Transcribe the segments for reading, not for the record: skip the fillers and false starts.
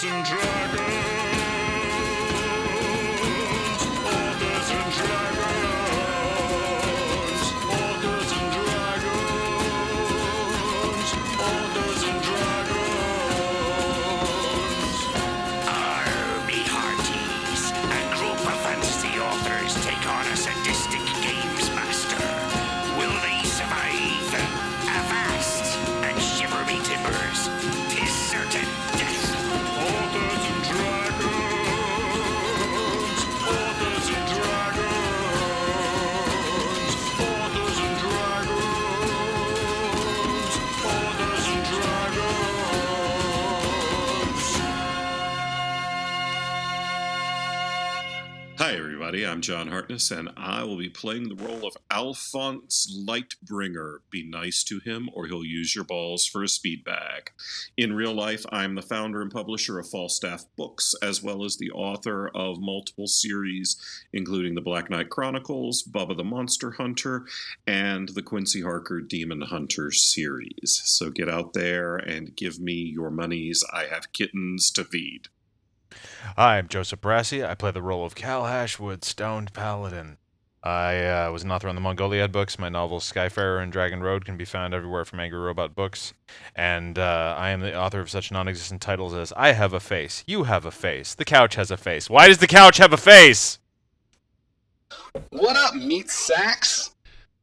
and dragons. Authors and dragons. Authors and dragons. Authors and dragons. Army hearties. A group of fantasy authors take on a sadistic games master. Will they survive? Avast and shiver me timbers. 'Tis certain death. Authors and dragons. Authors and dragons. Authors and dragons. Authors and dragons. Hi, everybody. I'm John Hartness, and I will be playing the role of Alphonse Lightbringer. Be nice to him, or he'll use your balls for a speed bag. In real life, I'm the founder and publisher of Falstaff Books, as well as the author of multiple series, including the Black Knight Chronicles, Bubba the Monster Hunter, and the Quincy Harker Demon Hunter series. So get out there and give me your monies. I have kittens to feed. Hi, I'm Joseph Brassi. I play the role of Cal Hashwood, Stoned Paladin. I was an author on the Mongoliad books. My novels Skyfarer and Dragon Road can be found everywhere from Angry Robot Books. And I am the author of such non-existent titles as I Have a Face, You Have a Face, The Couch Has a Face. Why does the couch have a face? What up, meat sacks?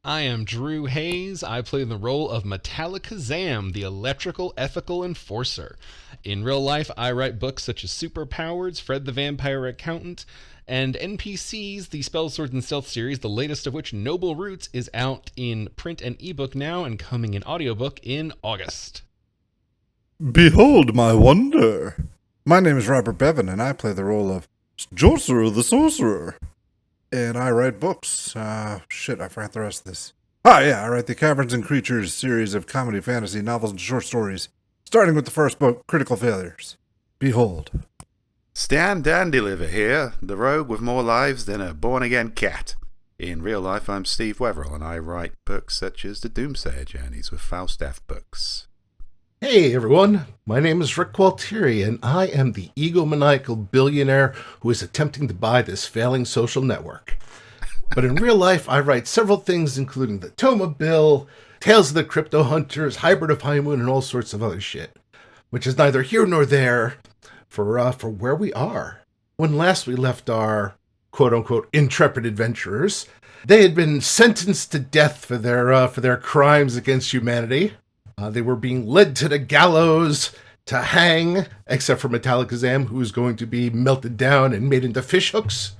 I am Drew Hayes. I play the role of Metallicazam, the electrical ethical enforcer. In real life, I write books such as Superpowers, Fred the Vampire Accountant, and NPCs, the Spell, Swords, and Stealth series, the latest of which, Noble Roots, is out in print and ebook now and coming in audiobook in August. Behold my wonder. My name is Robert Bevan, and I play the role of Jorcerer the Sorcerer. And I write books. I forgot the rest of this. I write the Caverns and Creatures series of comedy, fantasy, novels, and short stories, starting with the first book, Critical Failures. Behold. Stan Dandeliver here, the rogue with more lives than a born-again cat. In real life, I'm Steve Wetherill, and I write books such as the Doomsayer Journeys with Falstaff Books. Hey everyone, my name is Rick Gualtieri, and I am the egomaniacal billionaire who is attempting to buy this failing social network. But in real life, I write several things, including the Toma Bill, Tales of the Crypto Hunters, Hybrid of High Moon, and all sorts of other shit, which is neither here nor there for where we are. When last we left our quote-unquote intrepid adventurers, they had been sentenced to death for their crimes against humanity. They were being led to the gallows to hang, except for Metallicazam, who is going to be melted down and made into fishhooks.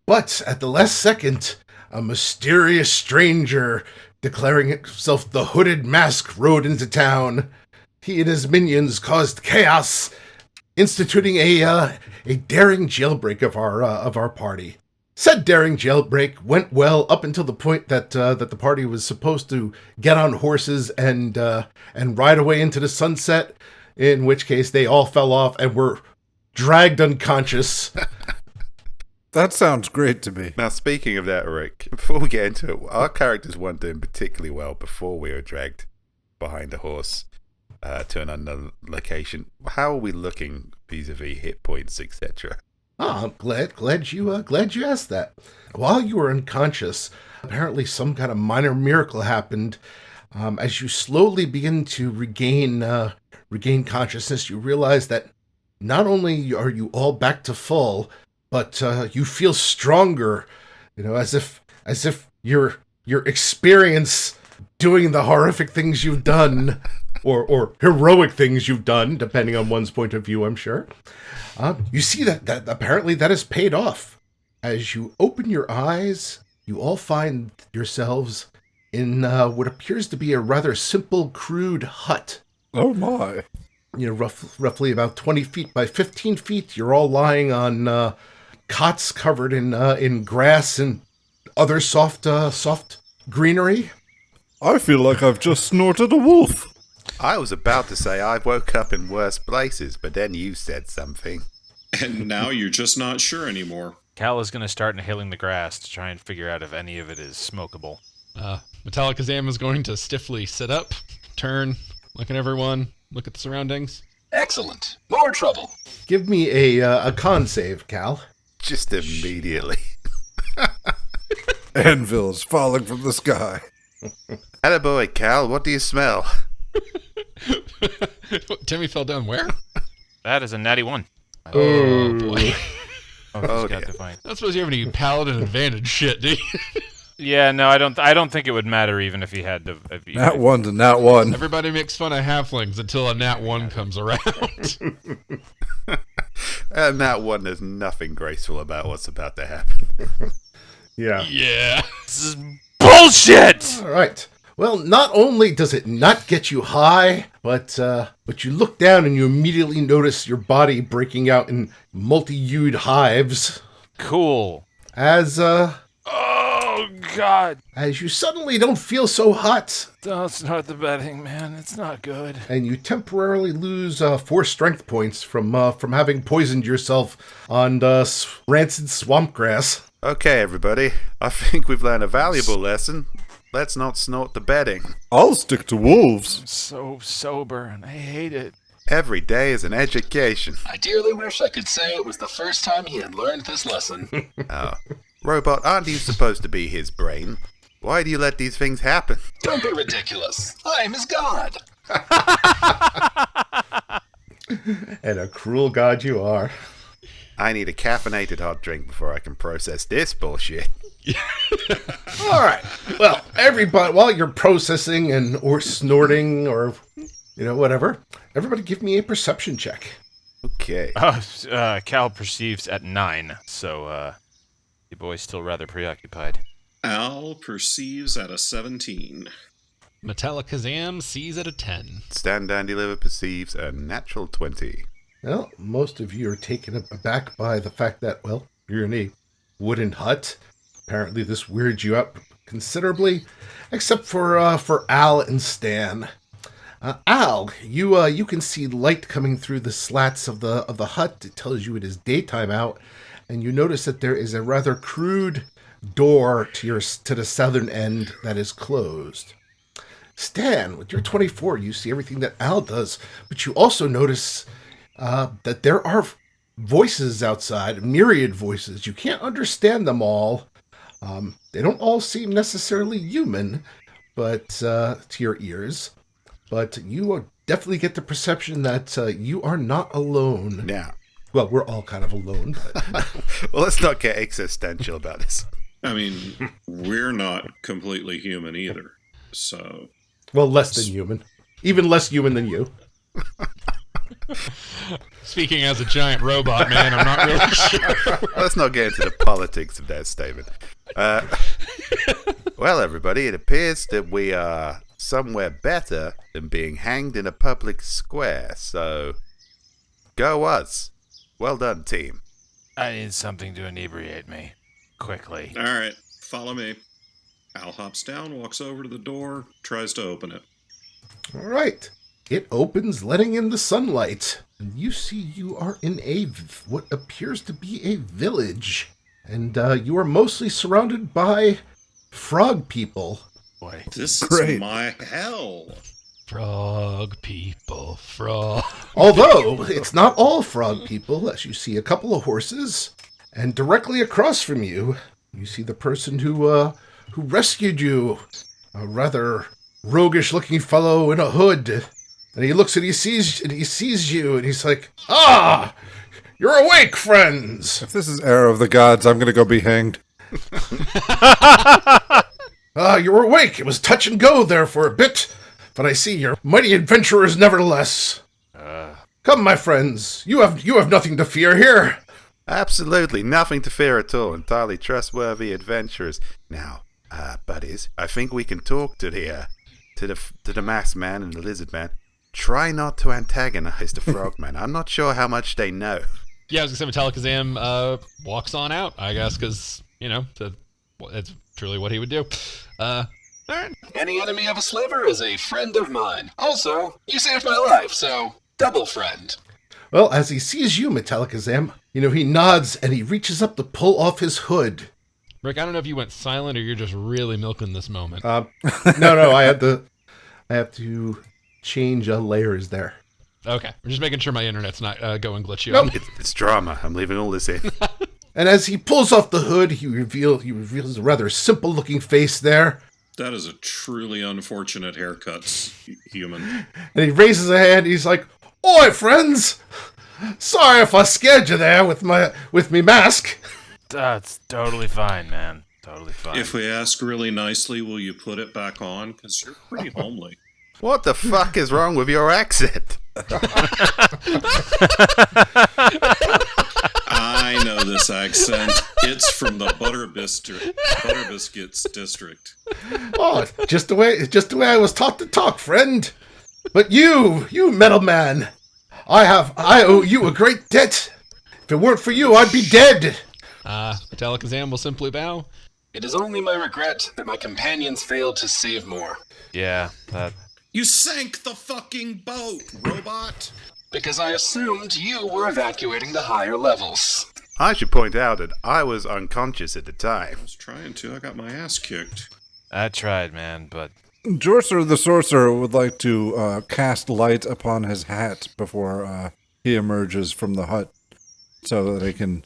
But at the last second, a mysterious stranger, declaring himself the Hooded Mask, rode into town. He and his minions caused chaos, instituting a daring jailbreak of our party. Said daring jailbreak went well up until the point that the party was supposed to get on horses and ride away into the sunset, in which case they all fell off and were dragged unconscious. That sounds great to me. Now, speaking of that, Rick, before we get into it, our characters weren't doing particularly well before we were dragged behind a horse to an unknown location. How are we looking vis-a-vis hit points, etc.? Oh, I'm glad you asked that. While you were unconscious, apparently some kind of minor miracle happened. As you slowly begin to regain consciousness, you realize that not only are you all back to full, but you feel stronger. You know, as if your experience doing the horrific things you've done, or heroic things you've done, depending on one's point of view, I'm sure. You see that apparently that has paid off. As you open your eyes, you all find yourselves in what appears to be a rather simple, crude hut. Oh my. You know, roughly about 20 feet by 15 feet. You're all lying on cots covered in grass and other soft greenery. I feel like I've just snorted a wolf. I was about to say I woke up in worse places, but then you said something. And now you're just not sure anymore. Cal is going to start inhaling the grass to try and figure out if any of it is smokable. Metallicazam is going to stiffly sit up, turn, look at everyone, look at the surroundings. Excellent. More trouble. Give me a con save, Cal. Just immediately. Anvils falling from the sky. Attaboy, Cal, what do you smell? Timmy fell down where? That is a natty 1. Oh, boy. Oh, got dear. defined. I don't suppose you have any paladin advantage shit, do you? Yeah, no, I don't think it would matter even if he had to. Nat 1 to nat 1. Everybody makes fun of halflings until a nat 1 comes around. And that one, there's nothing graceful about what's about to happen. Yeah. Yeah. This is bullshit. All right. Well, not only does it not get you high, but you look down and you immediately notice your body breaking out in multi-hued hives Cool. as Oh God! you suddenly don't feel so hot, Don't start the betting, man. It's not good. and you temporarily lose 4 strength points from having poisoned yourself on rancid swamp grass. Okay, everybody. I think we've learned a valuable lesson. Let's not snort the bedding. I'll stick to wolves. I'm so sober, and I hate it. Every day is an education. I dearly wish I could say it was the first time he had learned this lesson. Oh. Robot, aren't you supposed to be his brain? Why do you let these things happen? Don't be ridiculous. I am his god. And a cruel god you are. I need a caffeinated hot drink before I can process this bullshit. All right. Well, everybody, while you're processing or snorting or whatever, everybody give me a perception check. Okay. Cal perceives at 9, so the boy's still rather preoccupied. Al perceives at a 17. Metallicazam sees at a 10. Stan Dandy Liver perceives a natural 20. Well, most of you are taken aback by the fact that, well, you're in a wooden hut. Apparently this weirds you out considerably, except for Al and Stan. Al, you can see light coming through the slats of the hut. It tells you it is daytime out, and you notice that there is a rather crude door to the southern end that is closed. Stan, with your 24, you see everything that Al does, but you also notice that there are voices outside, myriad voices. You can't understand them all. They don't all seem necessarily human, but to your ears. But you definitely get the perception that you are not alone. Now, Well, we're all kind of alone. But well, let's not get existential about this. I mean, we're not completely human either. So, well, less than human. Even less human than you. Speaking as a giant robot, man, I'm not really sure. Let's not get into the politics of that statement. Well, everybody, it appears that we are somewhere better than being hanged in a public square, so go us. Well done, team. I need something to inebriate me. Quickly. all right, follow me. Al hops down, walks over to the door, tries to open it. All right. It opens, letting in the sunlight. And you see you are in what appears to be a village. And you are mostly surrounded by frog people. Boy. This Great. is my hell. Frog people, frog. Although, it's not all frog people, as you see a couple of horses. And directly across from you, you see the person who rescued you. A rather roguish-looking fellow in a hood. And he looks and he sees you, and he's like, "Ah! You're awake, friends! If this is Arrow of the Gods, I'm going to go be hanged. Ah, you were awake. It was touch and go there for a bit, but I see you're mighty adventurers nevertheless. Come, my friends, you have nothing to fear here." Absolutely nothing to fear at all. Entirely trustworthy adventurers. Now, buddies, I think we can talk to the masked man and the lizard man. Try not to antagonize the frogman. I'm not sure how much they know. Yeah, I was going to say Metallicazam walks on out, I guess, because, it's truly what he would do. All right. Any enemy of a sliver is a friend of mine. Also, you saved my life, so double friend. Well, as he sees you, Metallicazam, he nods and he reaches up to pull off his hood. Rick, I don't know if you went silent or you're just really milking this moment. No, I have to change layers there. Okay, I'm just making sure my internet's not going glitchy. Nope. It's drama. I'm leaving all this in. And as he pulls off the hood, he reveals a rather simple-looking face there. That is a truly unfortunate haircut, human. And he raises a hand. He's like, "Oi, friends! Sorry if I scared you there with me mask." That's totally fine, man. Totally fine. If we ask really nicely, will you put it back on? Because you're pretty homely. What the fuck is wrong with your accent? I know this accent. It's from the Butter Biscuits district. Oh, just the way I was taught to talk, friend. But you metal man, I owe you a great debt. If it weren't for you, I'd be dead. Metallicazam will simply bow. It is only my regret that my companions failed to save more. Yeah, that. You sank the fucking boat, robot! Because I assumed you were evacuating the higher levels. I should point out that I was unconscious at the time. I was trying to. I got my ass kicked. I tried, man, but Jorser the Sorcerer would like to cast light upon his hat before he emerges from the hut so that he can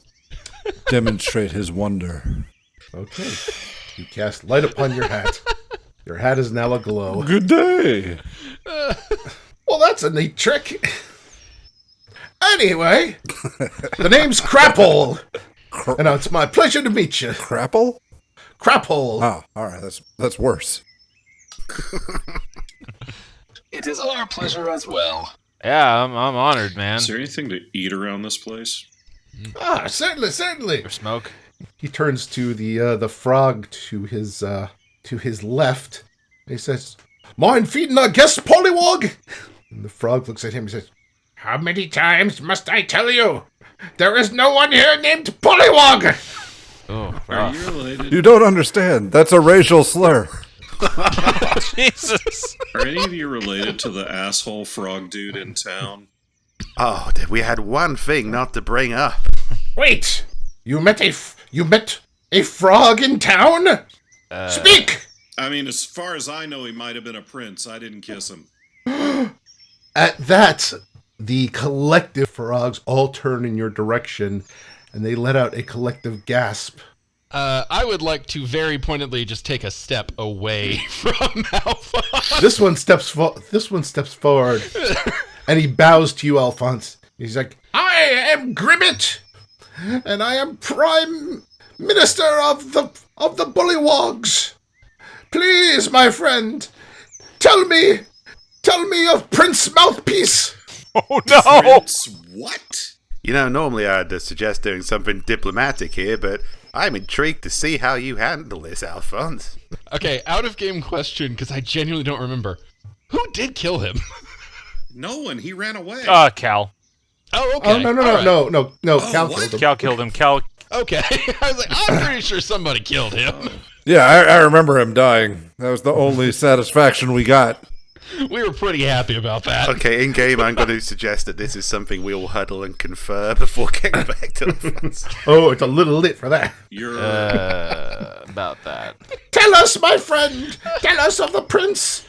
demonstrate his wonder. Okay. You cast light upon your hat. Your hat is now aglow. Good day. Well, that's a neat trick. Anyway, the name's Crapple. And it's my pleasure to meet you. Crapple? Crapple. Oh, all right. That's worse. It is our pleasure as well. yeah, I'm honored, man. Is there anything to eat around this place? Ah, certainly. Or smoke? He turns to the frog to his left. He says, "Mind feeding our guest, Pollywog?" And the frog looks at him and says, "How many times must I tell you? There is no one here named Pollywog!" Oh, Are you related? You don't understand. That's a racial slur. Jesus. Are any of you related to the asshole frog dude in town? Oh, we had one thing not to bring up. Wait, you met a frog in town? Speak! I mean, as far as I know, he might have been a prince. I didn't kiss him. At that, the collective frogs all turn in your direction, and they let out a collective gasp. I would like to very pointedly just take a step away from Alphonse. This one steps forward, and he bows to you, Alphonse. He's like, "I am Grimmett, and I am Prime Minister of the Bullywogs. Please, my friend, tell me of Prince Mouthpiece." Oh, no! Prince what? You know, normally I'd suggest doing something diplomatic here, but I'm intrigued to see how you handle this, Alphonse. Okay, out of game question, because I genuinely don't remember. Who did kill him? No one. He ran away. Cal. Oh, okay. Oh, no, Cal what? killed him. Cal killed him. Cal. Okay, I was like, I'm pretty sure somebody killed him. Yeah, I remember him dying. That was the only satisfaction we got. We were pretty happy about that. Okay, in game, I'm going to suggest that this is something we all huddle and confer before getting back to Alphonse. Oh, it's a little lit for that. You're About that. Tell us, my friend. Tell us of the prince.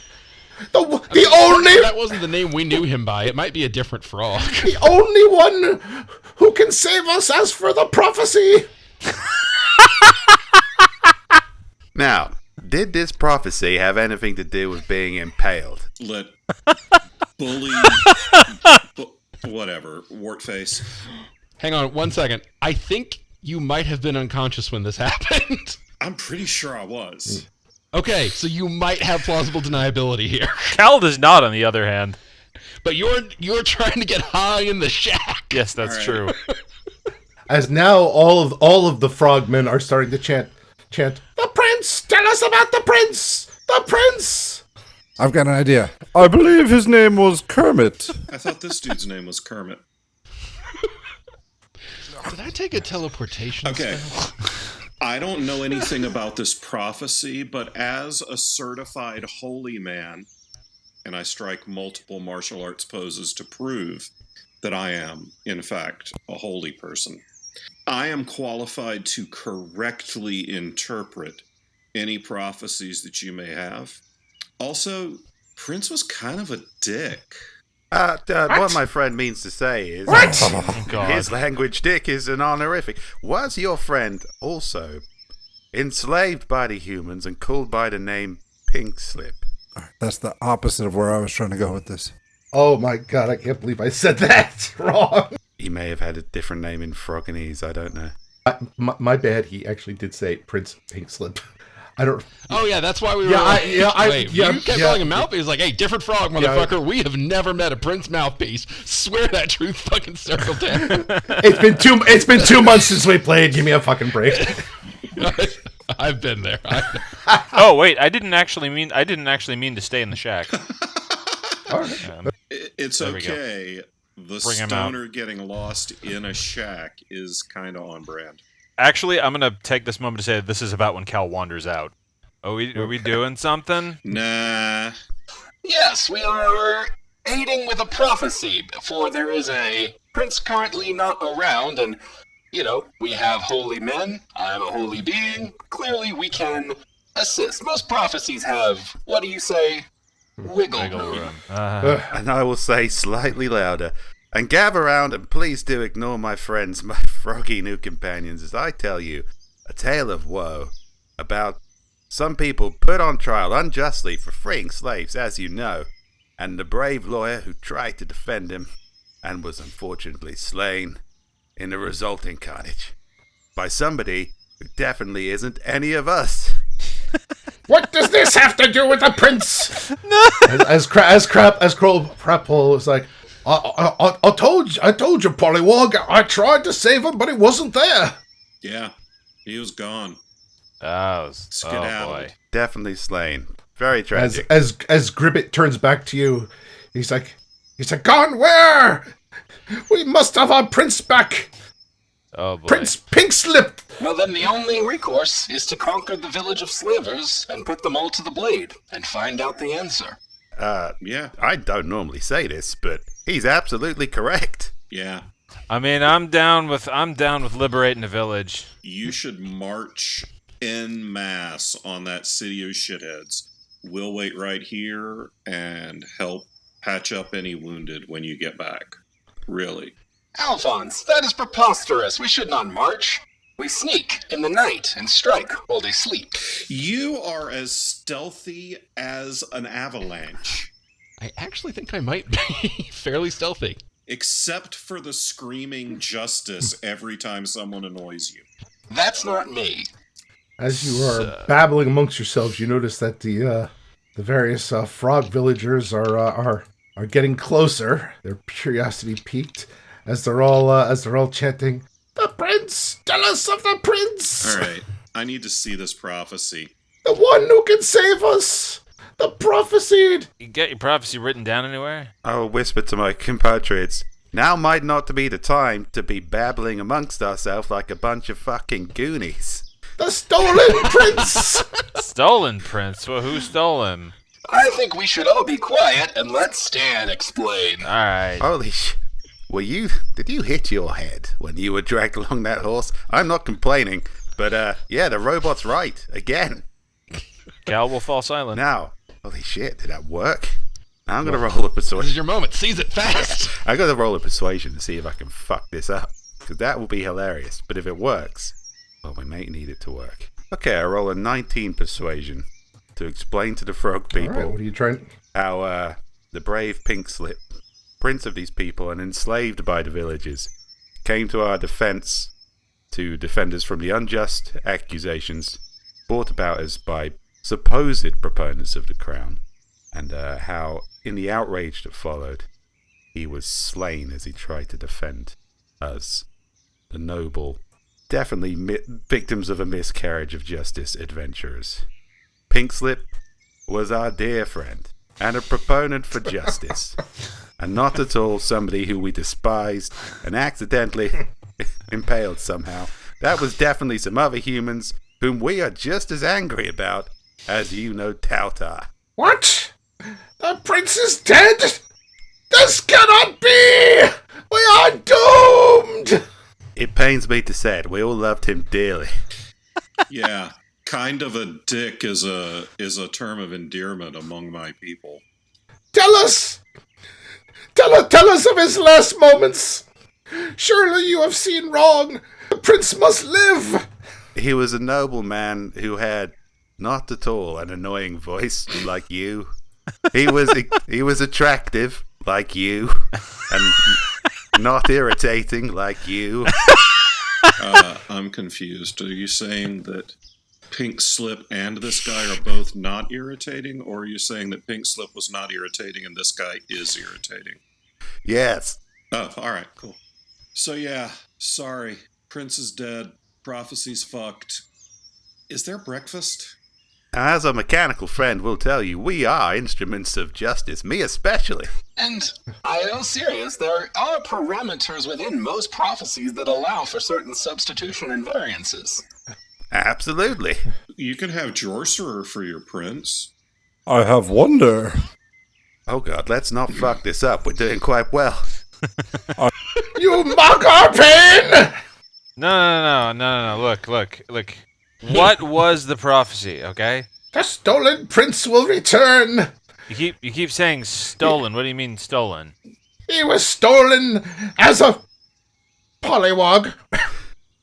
The only That wasn't the name we knew him by. It might be a different frog. the only one who can save us as for the prophecy. Now, did this prophecy have anything to do with being impaled? let bully whatever wartface. Hang on 1 second. I think you might have been unconscious when this happened. I'm pretty sure I was. Okay, so you might have plausible deniability here. Cal does not, on the other hand. But you're trying to get high in the shack. Yes, that's All right. true. As now all of the frogmen are starting to chant, "The prince! Tell us about the prince! The prince!" I've got an idea. I believe his name was Kermit. I thought this dude's name was Kermit. Did I take a teleportation Okay. spell? I don't know anything about this prophecy, but as a certified holy man, and I strike multiple martial arts poses to prove that I am, in fact, a holy person, I am qualified to correctly interpret any prophecies that you may have. Also, Prince was kind of a dick. What my friend means to say is, Oh, God. his language, Dick, is an honorific. Was your friend also enslaved by the humans and called by the name Pink Slip? That's the opposite of where I was trying to go with this. Oh my god, I can't believe I said that wrong. He may have had a different name in Frogganese, I don't know. My bad, he actually did say Prince Pink Slip. I don't... Oh yeah, that's why we were. Wait, you kept calling him Mouthpiece. He's like, hey, different frog, motherfucker. We have never met a Prince Mouthpiece. Swear that truth fucking circled down. It's been 2 months since we played. Give me a fucking break. I've been there. Oh wait, I didn't actually mean to stay in the shack. All right. It's There we go. okay. The Bring him stoner getting lost in a shack is kind of on brand. Actually, I'm gonna take this moment to say that this is about when Cal wanders out. Are we doing something? Nah. Yes, we are aiding with a prophecy, for there is a prince currently not around, and, we have holy men, I am a holy being, clearly we can assist. Most prophecies have, what do you say, wiggle room. And I will say slightly louder, and gather round and please do ignore my friends, my froggy new companions, as I tell you a tale of woe about some people put on trial unjustly for freeing slaves, as you know, and the brave lawyer who tried to defend him and was unfortunately slain in the resulting carnage by somebody who definitely isn't any of us. What does this have to do with the prince? As Crapple was like, I told you, Pollywog. I tried to save him, but he wasn't there. Yeah. He was gone. Oh Skedaddled. boy. Definitely slain. Very tragic. As Gribbit turns back to you, he's like, gone where? We must have our prince back. Oh boy. Prince Pink Slip. Well, then the only recourse is to conquer the village of slavers and put them all to the blade and find out the answer. Yeah. I don't normally say this, but he's absolutely correct. Yeah. I mean, I'm down with liberating the village. You should march en masse on that city of shitheads. We'll wait right here and help patch up any wounded when you get back. Really. Alphonse, that is preposterous. We should not march. We sneak in the night and strike while they sleep. You are as stealthy as an avalanche. I actually think I might be fairly stealthy. Except for the screaming justice every time someone annoys you. That's not me. As you are babbling amongst yourselves, you notice that the various frog villagers are getting closer. Their curiosity piqued as they're all chanting, "The prince! Tell us of the prince!" All right, I need to see this prophecy. The one who can save us! The prophesied! You get your prophecy written down anywhere? I will whisper to my compatriots, now might not be the time to be babbling amongst ourselves like a bunch of fucking goonies. The stolen prince! Stolen prince? Well, who stole him? I think we should all be quiet and let Stan explain. Alright. Holy did you hit your head when you were dragged along that horse? I'm not complaining, but yeah, the robot's right, again. Cal will fall silent. Now, holy shit, did that work? I'm gonna roll a persuasion. This is your moment. Seize it fast. I gotta roll a persuasion to see if I can fuck this up, because that will be hilarious. But if it works, well, we may need it to work. Okay, I roll a 19 persuasion to explain to the frog people All right, what are you trying? how the brave Pink Slip, prince of these people and enslaved by the villagers, came to our defense to defend us from the unjust accusations brought about us by supposed proponents of the crown, and how, in the outrage that followed, he was slain as he tried to defend us, the noble, definitely victims of a miscarriage of justice adventurers. Pink Slip was our dear friend, and a proponent for justice, and not at all somebody who we despised and accidentally impaled somehow. That was definitely some other humans whom we are just as angry about as you know doubt. What? The prince is dead? This cannot be! We are doomed! It pains me to say it, we all loved him dearly. Yeah, kind of a dick is a term of endearment among my people. Tell us! Tell us of his last moments. Surely you have seen wrong. The prince must live. He was a noble man who had not at all an annoying voice like you. He was attractive like you, and not irritating like you. I'm confused. Are you saying that Pink Slip and this guy are both not irritating, or are you saying that Pink Slip was not irritating and this guy is irritating? Yes. Oh, all right, cool. So yeah, sorry. Prince is dead. Prophecy's fucked. Is there breakfast? As a mechanical friend will tell you, we are instruments of justice, me especially. And I am serious, there are parameters within most prophecies that allow for certain substitution and variances. Absolutely. You can have Jorcerer for your prince. I have wonder. Oh god, let's not fuck this up. We're doing quite well. You mock our pain! No. Look. What was the prophecy, okay? The stolen prince will return. You keep saying stolen. What do you mean stolen? He was stolen as a pollywog.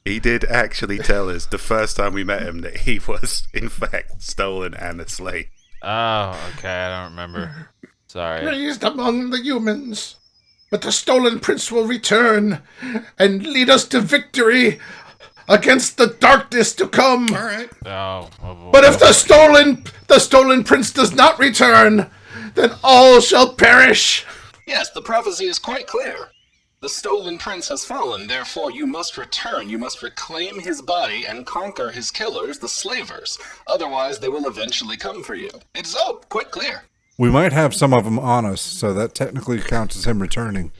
He did actually tell us the first time we met him that he was, in fact, stolen and a slave. Oh, okay, I don't remember. Sorry. Raised among the humans. But the stolen prince will return and lead us to victory against the darkness to come. All right. Oh, But if the stolen prince does not return, then all shall perish. Yes, the prophecy is quite clear. The stolen prince has fallen, therefore you must return. You must reclaim his body and conquer his killers, the slavers. Otherwise, they will eventually come for you. It's quite clear. We might have some of them on us, so that technically counts as him returning.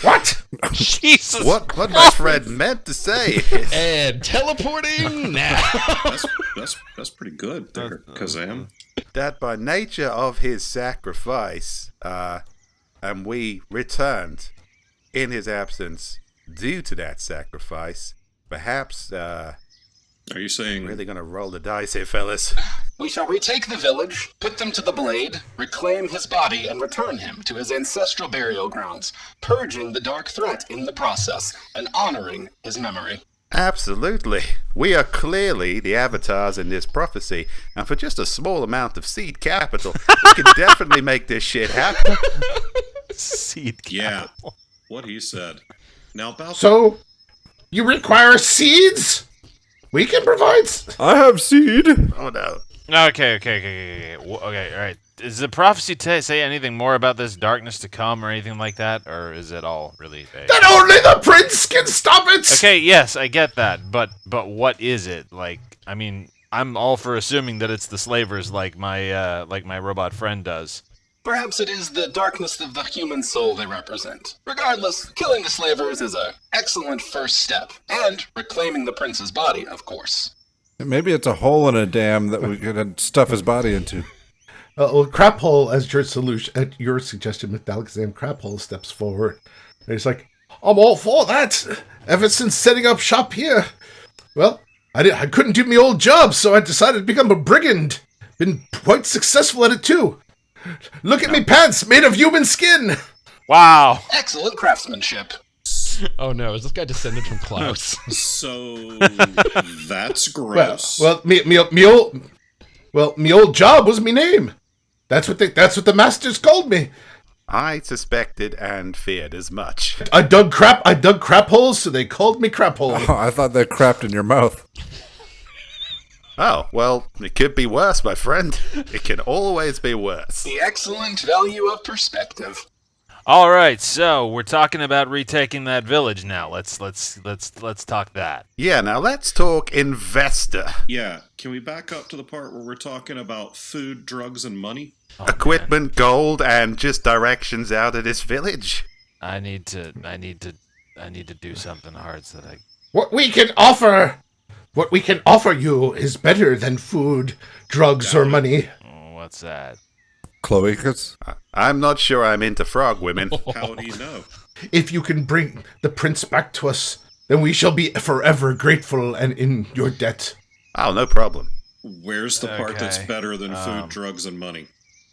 What? Jesus. What my friend meant to say is... And teleporting now. That's pretty good there, Kazam. that by nature of his sacrifice, and we returned in his absence due to that sacrifice, perhaps, Are you saying really gonna roll the dice here, fellas. We shall retake the village, put them to the blade, reclaim his body, and return him to his ancestral burial grounds, purging the dark threat in the process, and honoring his memory. Absolutely. We are clearly the avatars in this prophecy, and for just a small amount of seed capital, we can definitely make this shit happen. Seed Yeah, capital. what he said. Now about So, you require seeds? We can provide... I have seed. Oh no. Okay, all right. Does the prophecy say anything more about this darkness to come or anything like that, or is it all really vague? That only the prince can stop it! Okay, yes, I get that, but what is it? Like, I mean, I'm all for assuming that it's the slavers, like my robot friend does. Perhaps it is the darkness of the human soul they represent. Regardless, killing the slavers is an excellent first step, and reclaiming the prince's body, of course. Maybe it's a hole in a dam that we could stuff his body into. Well, Craphole, as your solution, at your suggestion, Alakazam, Craphole steps forward. And he's like, I'm all for that. Ever since setting up shop here. Well, I couldn't do my old job, so I decided to become a brigand. Been quite successful at it, too. Look at me pants, made of human skin. Wow. Excellent craftsmanship. Oh no, is this guy descended from Klaus? So that's gross. Well, me old job was me name. That's what the masters called me. I suspected and feared as much. I dug crap holes, so they called me Craphole. Oh, I thought they crapped in your mouth. Oh, well, it could be worse, my friend. It can always be worse. The excellent value of perspective. All right, so we're talking about retaking that village now. Let's talk that. Yeah, now let's talk investor. Yeah, can we back up to the part where we're talking about food, drugs, and money? Equipment, gold, and just directions out of this village. I need to do something hard so that I. What we can offer you is better than food, drugs, or money. Oh, what's that? Cloacas? I'm not sure I'm into frog women. How do you know? If you can bring the prince back to us, then we shall be forever grateful and in your debt. Oh, no problem. Where's the part that's Okay, better than food, drugs, and money?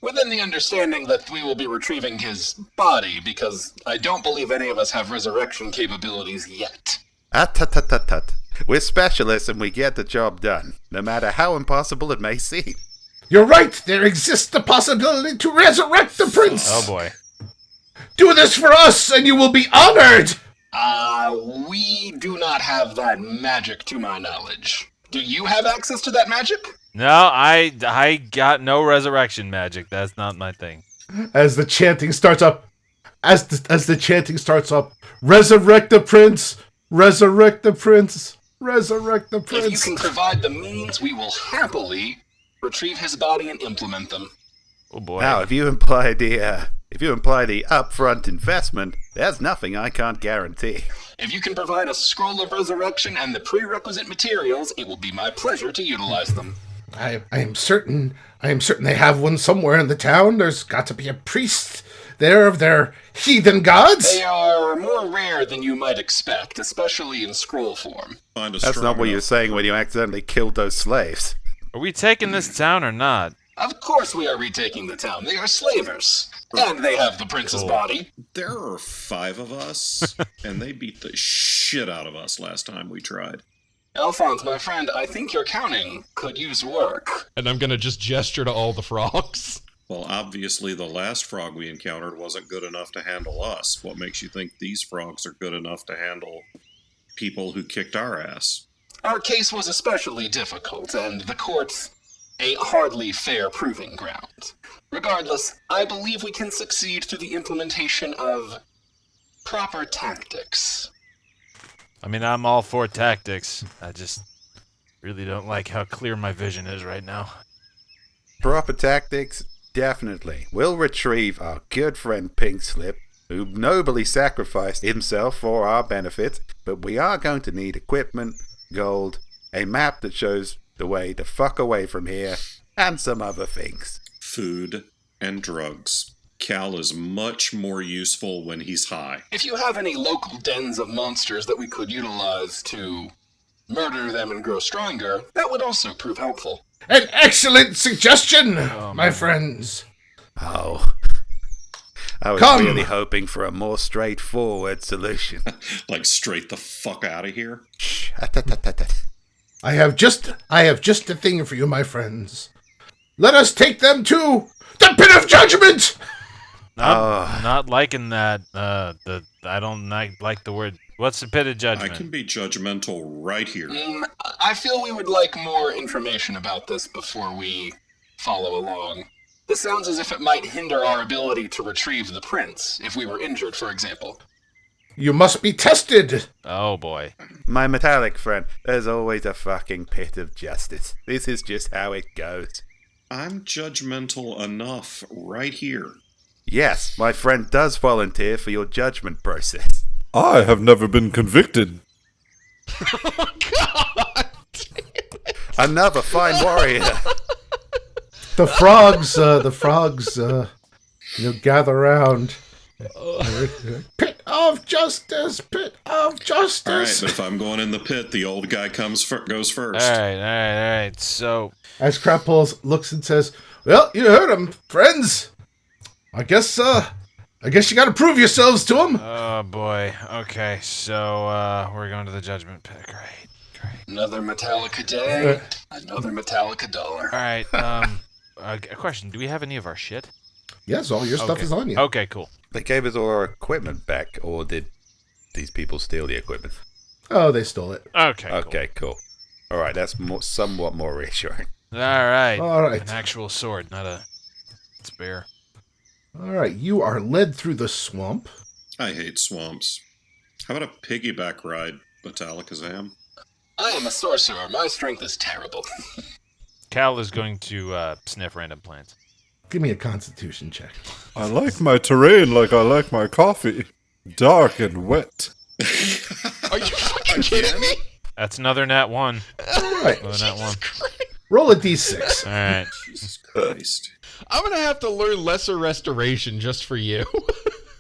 Within the understanding that we will be retrieving his body, because I don't believe any of us have resurrection capabilities yet. Tut. We're specialists and we get the job done, no matter how impossible it may seem. You're right. There exists the possibility to resurrect the prince. Oh boy. Do this for us, and you will be honored. We do not have that magic to my knowledge. Do you have access to that magic? No, I got no resurrection magic. That's not my thing. As the chanting starts up, as the chanting starts up, resurrect the prince, resurrect the prince, resurrect the If prince. you can provide the means, we will happily retrieve his body and implement them. Oh boy. Now, if you imply the upfront investment, there's nothing I can't guarantee. If you can provide a scroll of resurrection and the prerequisite materials, it will be my pleasure to utilize them. I am certain they have one somewhere in the town. There's got to be a priest there of their heathen gods. They are more rare than you might expect, especially in scroll form. That's not what you're saying when you accidentally killed those slaves. Are we taking this town or not? Of course we are retaking the town. They are slavers. And they have the prince's body. There are 5 of us, and they beat the shit out of us last time we tried. Alphonse, my friend, I think your counting could use work. And I'm gonna just gesture to all the frogs. Well, obviously the last frog we encountered wasn't good enough to handle us. What makes you think these frogs are good enough to handle people who kicked our ass? Our case was especially difficult, and the court's a hardly fair proving ground. Regardless, I believe we can succeed through the implementation of proper tactics. I mean, I'm all for tactics. I just really don't like how clear my vision is right now. Proper tactics? Definitely. We'll retrieve our good friend Pink Slip, who nobly sacrificed himself for our benefit, but we are going to need equipment, gold, a map that shows the way to fuck away from here, and some other things. Food and drugs. Cal is much more useful when he's high. If you have any local dens of monsters that we could utilize to murder them and grow stronger, that would also prove helpful. An excellent suggestion, my friends. Oh. I was Come. really hoping for a more straightforward solution. Like, straight the fuck out of here? Shh. I have just a thing for you, my friends. Let us take them to the pit of judgment. Not liking that. I don't like the word. What's the pit of judgment? I can be judgmental right here. I feel we would like more information about this before we follow along. This sounds as if it might hinder our ability to retrieve the prince, if we were injured, for example. You must be tested. Oh boy. My metallic friend, there's always a fucking pit of justice. This is just how it goes. I'm judgmental enough right here. Yes, my friend does volunteer for your judgment process. I have never been convicted. Oh, God! Another fine warrior. The frogs, gather around. Pit of justice, pit of justice. All right, but if I'm going in the pit, the old guy goes first. All right. So, As Crapoles looks and says, "Well, you heard him, friends. I guess you got to prove yourselves to him." oh boy. Okay, so we're going to the judgment pit. Great. Another Metallica day, another Metallica dollar. All right. A question: do we have any of our shit? Yes, all your stuff is on you. Okay, cool. They gave us all our equipment back, or did these people steal the equipment? Oh, they stole it. Okay. Cool. All right, that's somewhat more reassuring. All right. All An actual sword, not a spear. All right, you are led through the swamp. I hate swamps. How about a piggyback ride, Metallicazam? I am a sorcerer. My strength is terrible. Cal is going to sniff random plants. Give me a constitution check. I like my terrain like I like my coffee. Dark and wet. Are you fucking kidding me? That's another nat 1. All right, Another nat 1. roll a d6. All right. Jesus Christ. I'm gonna have to learn Lesser Restoration just for you.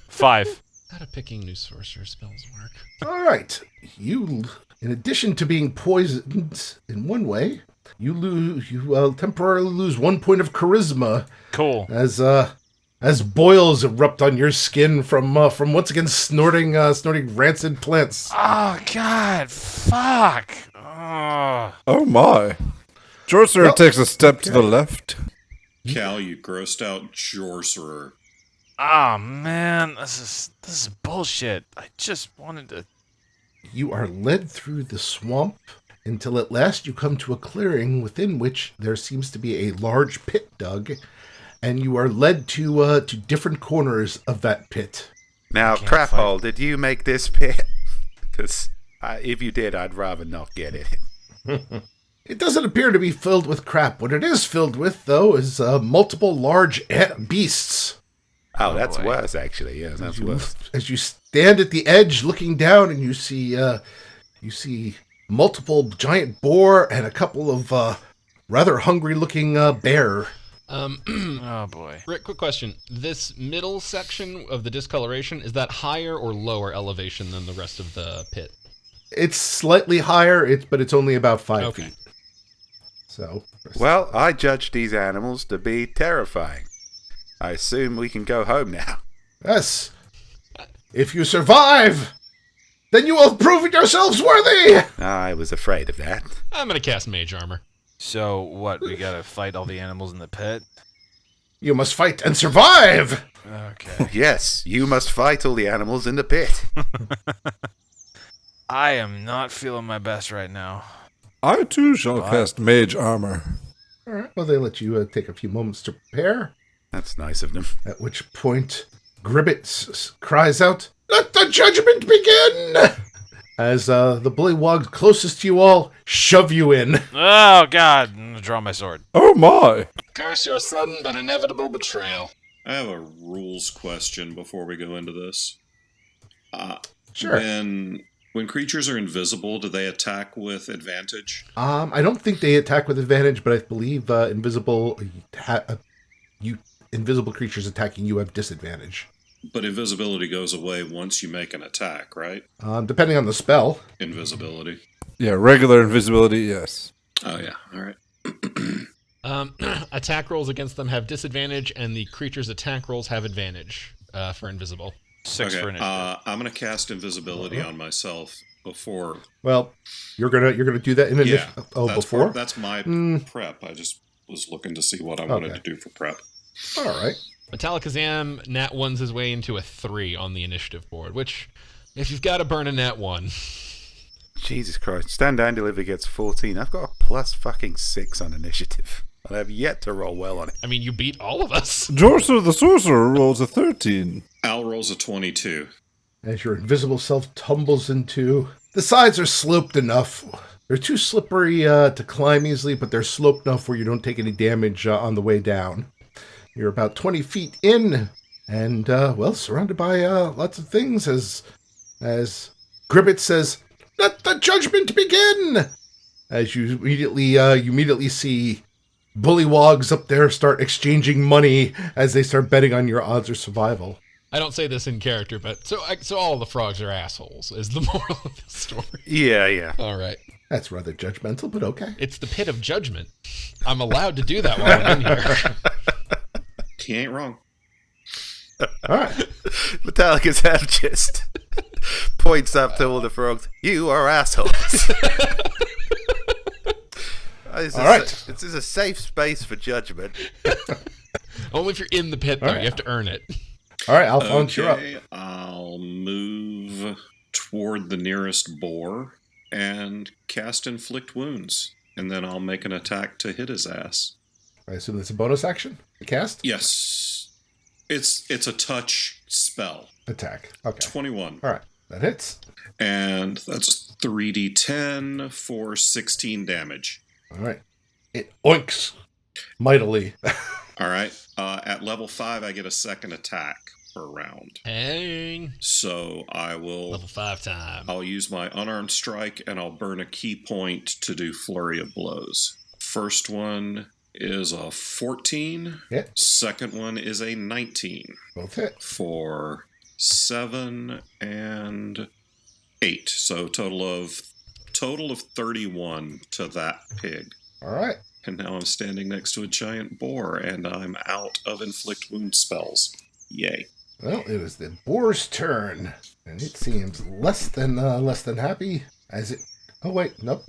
5. How do picking new sorcerer spells work? All right, you, in addition to being poisoned in one way, You temporarily lose 1 point of charisma Cool. as boils erupt on your skin from once again snorting rancid plants. Oh, God. Fuck. Oh. Oh my. Jorcerer Well, takes a step to the left. Cal, you grossed out Jorcerer. Oh, man. This is bullshit. I just wanted to... You are led through the swamp until at last you come to a clearing within which there seems to be a large pit dug, and you are led to different corners of that pit. Now, Can't crap fight. hole, did you make this pit? Because if you did, I'd rather not get it. It doesn't appear to be filled with crap. What it is filled with, though, is multiple large beasts. Oh, Oh, that's boy. worse, actually. Yeah, that's worse. As you stand at the edge looking down, and you see multiple giant boar and a couple of rather hungry-looking bear. Oh, boy. Rick, quick question. This middle section of the discoloration, is that higher or lower elevation than the rest of the pit? It's slightly higher, but it's only about 5 Okay. feet. So, Well, I judge these animals to be terrifying. I assume we can go home now. yes. If you survive, then you will prove yourselves worthy. I was afraid of that. I'm going to cast Mage Armor. So, what? We gotta fight all the animals in the pit? You must fight and survive. Okay. Yes, you must fight all the animals in the pit. I am not feeling my best right now. I too shall cast mage armor. All right. Well, they let you take a few moments to prepare. That's nice of them. At which point, Gribbet cries out, "Let the judgment begin!" As the bullywogs closest to you all shove you in. Oh, God. I'm gonna draw my sword. Oh my. Curse your sudden but inevitable betrayal. I have a rules question before we go into this. Sure. When creatures are invisible, do they attack with advantage? I don't think they attack with advantage, but I believe invisible creatures attacking you have disadvantage. But invisibility goes away once you make an attack, right? Depending on the spell. Invisibility. Yeah, regular invisibility, yes. Oh, yeah. All right. Attack rolls against them have disadvantage, and the creature's attack rolls have advantage for invisible. 6 for initiative. I'm going to cast invisibility on myself before. Well, you're gonna do that in Yeah. initiative. Oh, that's before. that's my prep. I just was looking to see what I wanted to do for prep. All right. Metallicazam nat 1's his way into a 3 on the initiative board, which, if you've got to burn a nat 1... Jesus Christ. Stand Down Deliver gets 14. I've got a plus fucking 6 on initiative. And I've yet to roll well on it. I mean, you beat all of us. Jorcerer the Sorcerer rolls a 13. Al rolls a 22. As your invisible self tumbles into... The sides are sloped enough. They're too slippery to climb easily, but they're sloped enough where you don't take any damage on the way down. You're about 20 feet in, and, surrounded by lots of things as Gribbet says, "Let the judgment begin!" As you immediately see bullywogs up there start exchanging money as they start betting on your odds of survival. I don't say this in character, but so all the frogs are assholes, is the moral of the story. Yeah. All right. That's rather judgmental, but okay. It's the pit of judgment. I'm allowed to do that while I'm in here. He ain't wrong. All right. Metallica's head just points up to all the frogs. You are assholes. All right. This is a safe space for judgment. Only if you're in the pit, though. All right. You have to earn it. All right, Alphonse, you're up. Okay, I'll move toward the nearest boar and cast Inflict Wounds. And then I'll make an attack to hit his ass. I assume that's a bonus action? A cast? Yes. It's a touch spell. Attack. Okay. 21. All right. That hits. And that's 3d10 for 16 damage. All right. It oinks mightily. All right. At level 5, I get a second attack per round. Hang. So I will... Level 5 time. I'll use my unarmed strike, and I'll burn a key point to do Flurry of Blows. First one is a 14. Yeah. Second one is a 19. Both hit. For 7 and 8. So total of 31 to that pig. All right. And now I'm standing next to a giant boar, and I'm out of inflict wound spells. Yay. Well, it is the boar's turn, and it seems less than happy as it. Oh wait, nope.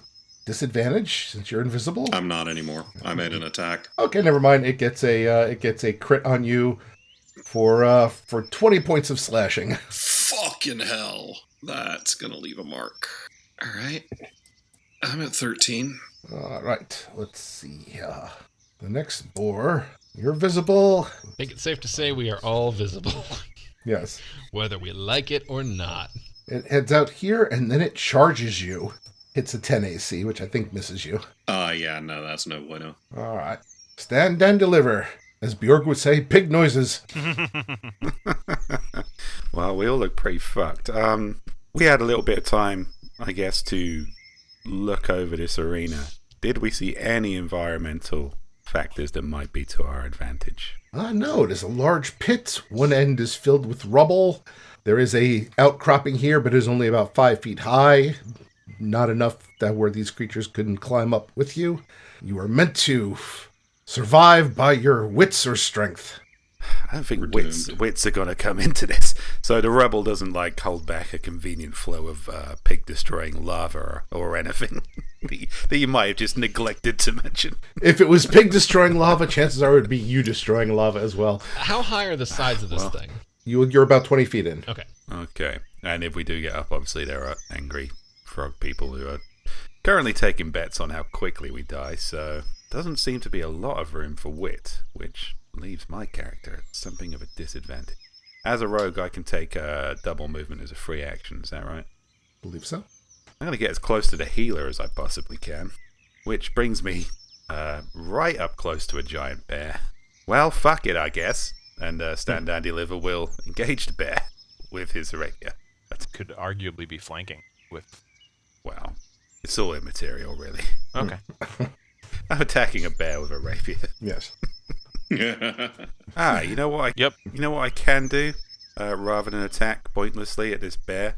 Disadvantage since you're invisible. I'm not anymore. I made an attack. Okay, never mind. It gets a crit on you for 20 points of slashing. Fucking hell. That's gonna leave a mark. Alright. I'm at 13. All right, let's see. The next boar, you're visible. I think it's safe to say we are all visible, Yes. whether we like it or not. It heads out here, and then it charges you. Hits a 10 AC, which I think misses you. Yeah, no, that's no bueno. All right. Stand and deliver. As Bjorg would say, pig noises. Well, we all look pretty fucked. We had a little bit of time, I guess, to look over this arena. Did we see any environmental factors that might be to our advantage? No, it is a large pit. One end is filled with rubble. There is a outcropping here, but it is only about 5 feet high. Not enough that where these creatures couldn't climb up with you. You are meant to survive by your wits or strength. I don't think We're wits doomed. are going to come into this. So the rubble doesn't like hold back a convenient flow of pig destroying lava or anything that you might have just neglected to mention. If it was pig destroying lava, chances are it would be you destroying lava as well. How high are the sides of this thing? You're about 20 feet in. Okay. Okay. And if we do get up, obviously there are angry frog people who are currently taking bets on how quickly we die, so doesn't seem to be a lot of room for wit, which leaves my character at something of a disadvantage. As a rogue, I can take double movement as a free action, is that right? Believe so. I'm going to get as close to the healer as I possibly can, which brings me right up close to a giant bear. Well, fuck it, I guess. And Stand and Deliver will engage the bear with his rapier. Could arguably be flanking with. Well, it's all immaterial, really. Okay. I'm attacking a bear with a rapier. Yes. You know what? Yep. You know what I can do, rather than attack pointlessly at this bear.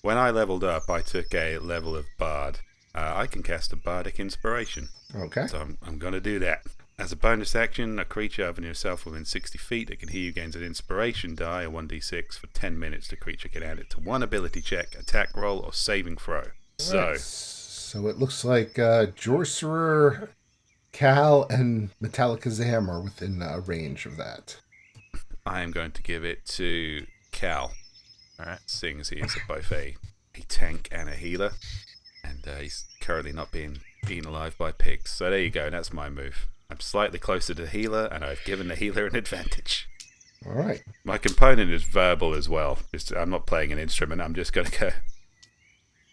When I leveled up, I took a level of bard. I can cast a bardic inspiration, Okay. so I'm going to do that. As a bonus action, a creature other than yourself within 60 feet that can hear you gains an inspiration die, a 1d6 for 10 minutes. The creature can add it to one ability check, attack roll, or saving throw. So, So it looks like Jorcerer, Cal, and Metallicazam are within range of that. I am going to give it to Cal. Alright. Seeing as he is both a tank and a healer. And he's currently not being eaten alive by pigs. So there you go, that's my move. I'm slightly closer to the healer, and I've given the healer an advantage. All right. My component is verbal as well. I'm not playing an instrument, I'm just going to go,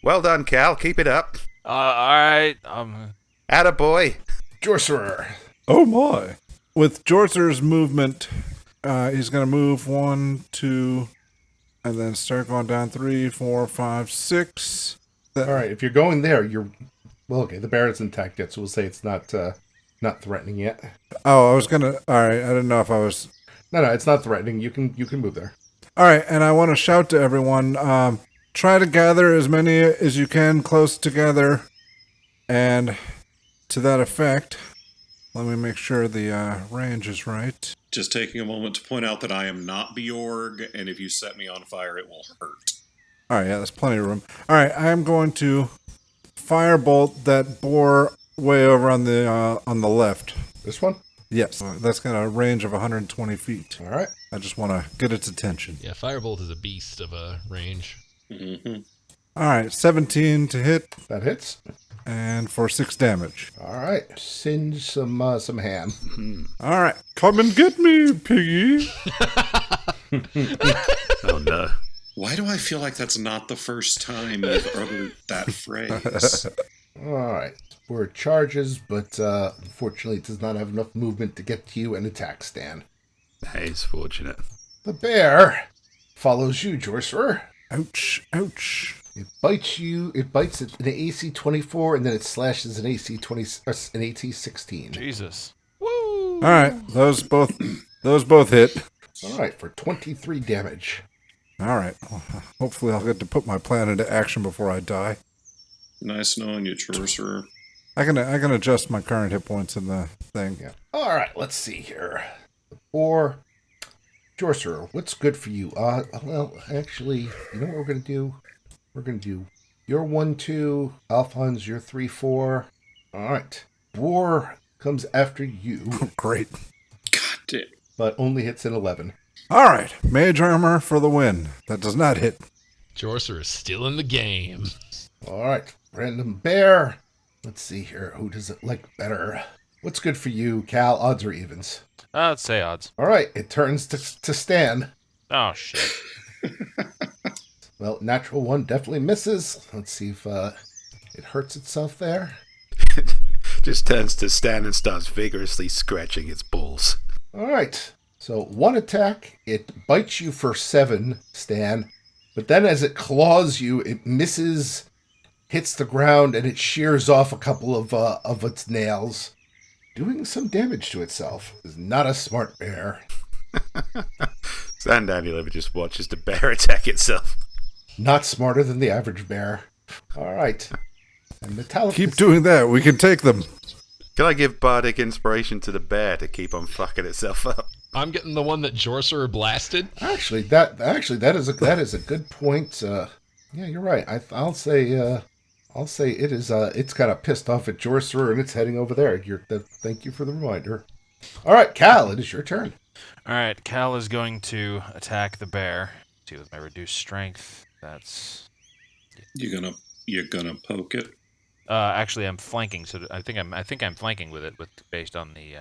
well done, Cal, keep it up. Alright. Attaboy. Jorcerer. Oh my. With Jorcer's movement, he's going to move 1, 2, and then start going down 3, 4, 5, 6. All right. If you're going there, you're... Well, okay, the bear isn't attacked yet, so we'll say it's not threatening yet. Oh, I was going to... All right, I didn't know if I was... No, it's not threatening. You can move there. All right, and I want to shout to everyone, try to gather as many as you can close together. And to that effect, let me make sure the range is right. Just taking a moment to point out that I am not Bjorg, and if you set me on fire, it will hurt. All right, yeah, there's plenty of room. All right, I'm going to firebolt that boar way over on the left. This one? Yes, that's got a range of 120 feet. All right. I just want to get its attention. Yeah, Firebolt is a beast of a range. Mm-hmm. All right, 17 to hit, That hits. and for 6 damage. All right. Singe some ham. All right, come and get me, piggy. Oh no. Why do I feel like that's not the first time you've uttered that phrase? All right. Where it charges, but unfortunately it does not have enough movement to get to you and attack Stan. That is fortunate. The bear follows you, Jorcerer. Ouch, ouch. It bites you. It bites at an AC 24, and then it slashes an AC 20, an AC 16. Jesus. All right, those both hit. All right, for 23 damage. All right, hopefully I'll get to put my plan into action before I die. Nice knowing you, Chaucer. I can adjust my current hit points in the thing. Yeah. All right, let's see here. Or, Jorcerer, what's good for you? Well, actually, you know what we're going to do? We're going to do your 1-2, Alphonse, your 3-4. All right. Boar comes after you, Great. God damn. but only hits an 11. All right, mage armor for the win. That does not hit. Jorcer is still in the game. All right, random bear. Let's see here. Who does it like better? What's good for you, Cal? Odds or evens? Let's say odds. All right, it turns to Stan. Oh, shit. Well, natural one definitely misses. Let's see if it hurts itself there. Just turns to Stan and starts vigorously scratching its balls. All right. So one attack, it bites you for 7, Stan. But then as it claws you, it misses, hits the ground, and it shears off a couple of its nails, doing some damage to itself. It's not a smart bear. Stan Dandeliver just watches the bear attack itself. Not smarter than the average bear. All right. And Metallic Keep doing that. We can take them. Can I give bardic inspiration to the bear to keep on fucking itself up? I'm getting the one that Jorcer blasted. Actually, that is a good point. Yeah, you're right. I'll say it is. It's kind of pissed off at Jorcer and it's heading over there. Thank you for the reminder. All right, Cal, it is your turn. All right, Cal is going to attack the bear. See, with my reduced strength, that's... You're gonna poke it. Actually, I'm flanking, so I think I'm flanking with it, based on the.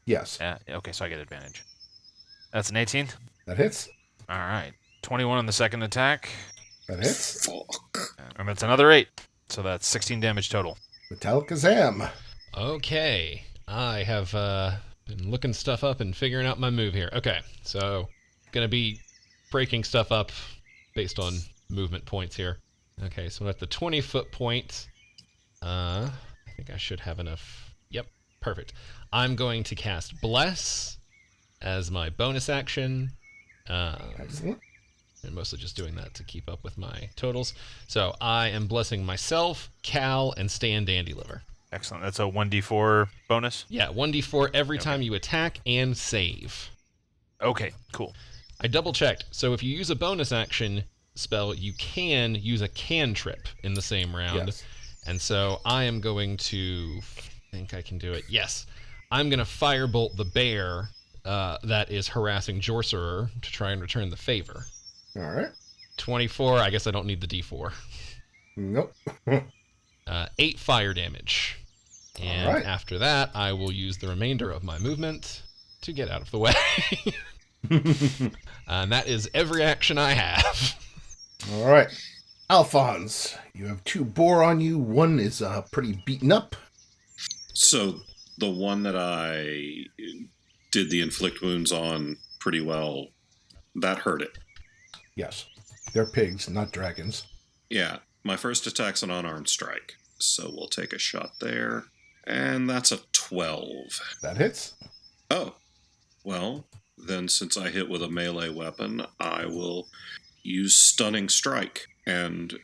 Yes, Okay, so I get advantage. That's an 18. that hits. All right, 21 on the second attack, That hits. Fuck. and that's another 8. So that's 16 damage total. Metallicazam. Okay, I have been looking stuff up and figuring out my move here. Okay, so gonna be breaking stuff up based on movement points here. Okay, so at the 20-foot point, I think I should have enough. Yep, perfect. I'm going to cast Bless as my bonus action. Excellent. I'm mostly just doing that to keep up with my totals. So I am blessing myself, Cal, and Stan Dandeliver. Excellent. That's a 1d4 bonus. Yeah, 1d4 every time you attack and save. Okay, cool. I double checked. So if you use a bonus action spell, you can use a cantrip in the same round. Yes. And so I am going to think I can do it. Yes. I'm going to firebolt the bear that is harassing Jorcerer to try and return the favor. All right. 24. I guess I don't need the d4. Nope. 8 fire damage. And All right. after that, I will use the remainder of my movement to get out of the way. And that is every action I have. All right. Alphonse, you have 2 boar on you. One is pretty beaten up. So the one that I did the inflict wounds on pretty well, that hurt it. Yes. They're pigs, not dragons. Yeah, my first attack's an unarmed strike, so we'll take a shot there. And that's a 12. That hits. Oh, well, then since I hit with a melee weapon, I will use Stunning Strike. And